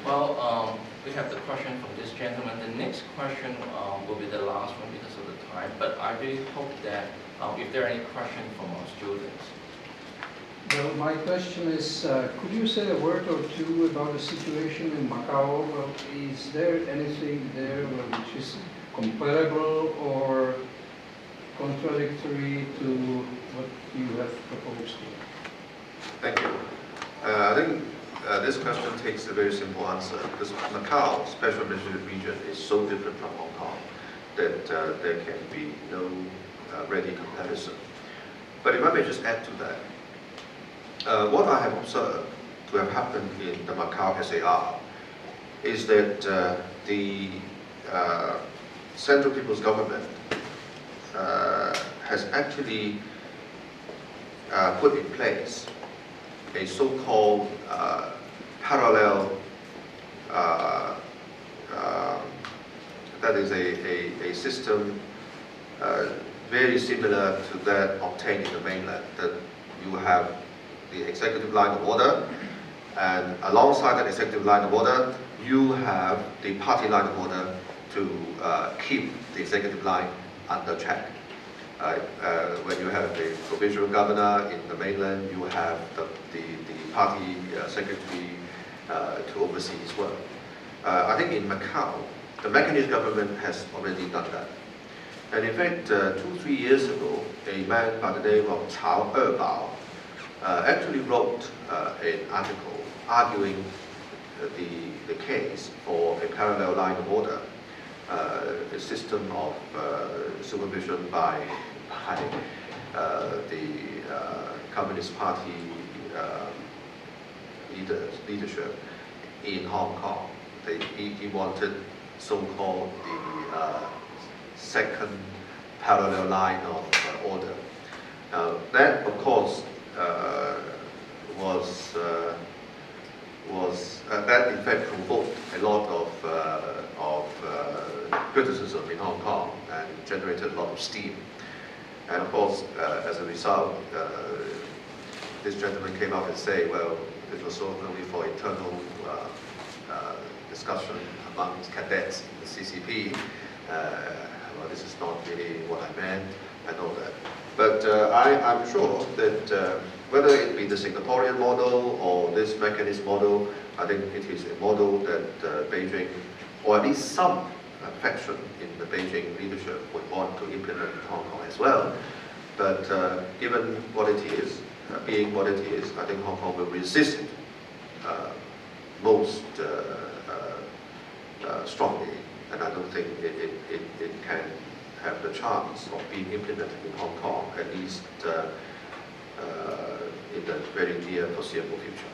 Well, we have the question from this gentleman. The next question will be the last one because of the time, but I really hope that if there are any questions from our students. Well, my question is, could you say a word or two about the situation in Macau? Well, is there anything there which is comparable or contradictory to what you have proposed here? Thank you. I think this question takes a very simple answer, because Macau, special administrative region, is so different from Hong Kong that there can be no ready comparison. But if I may just add to that, what I have observed to have happened in the Macau SAR is that the Central People's Government has actually put in place a so-called parallel, that is a system very similar to that obtained in the mainland, that you have the executive line of order, and alongside that executive line of order, you have the party line of order to keep the executive line under check. When you have a provincial governor in the mainland, you have the party secretary to oversee his work. I think in Macau, the Macanese government has already done that. And in fact, 2-3 years ago, a man by the name of Cao Ebao actually wrote an article arguing the case for a parallel line of order, a system of supervision by the Communist Party leadership in Hong Kong. He wanted so-called the second parallel line of order. That, of course, that in fact provoked a lot of criticism in Hong Kong and generated a lot of steam. And of course, as a result, this gentleman came out and said, well, it was only for internal discussion amongst cadets in the CCP. Well, this is not really what I meant, and all that. But I'm sure that whether it be the Singaporean model or this Macanese model, I think it is a model that Beijing, or at least some faction in the Beijing leadership, would want to implement in Hong Kong as well. But given what it is, being what it is, I think Hong Kong will resist it most strongly, and I don't think it can have the chance of being implemented in Hong Kong, at least in the very near foreseeable future.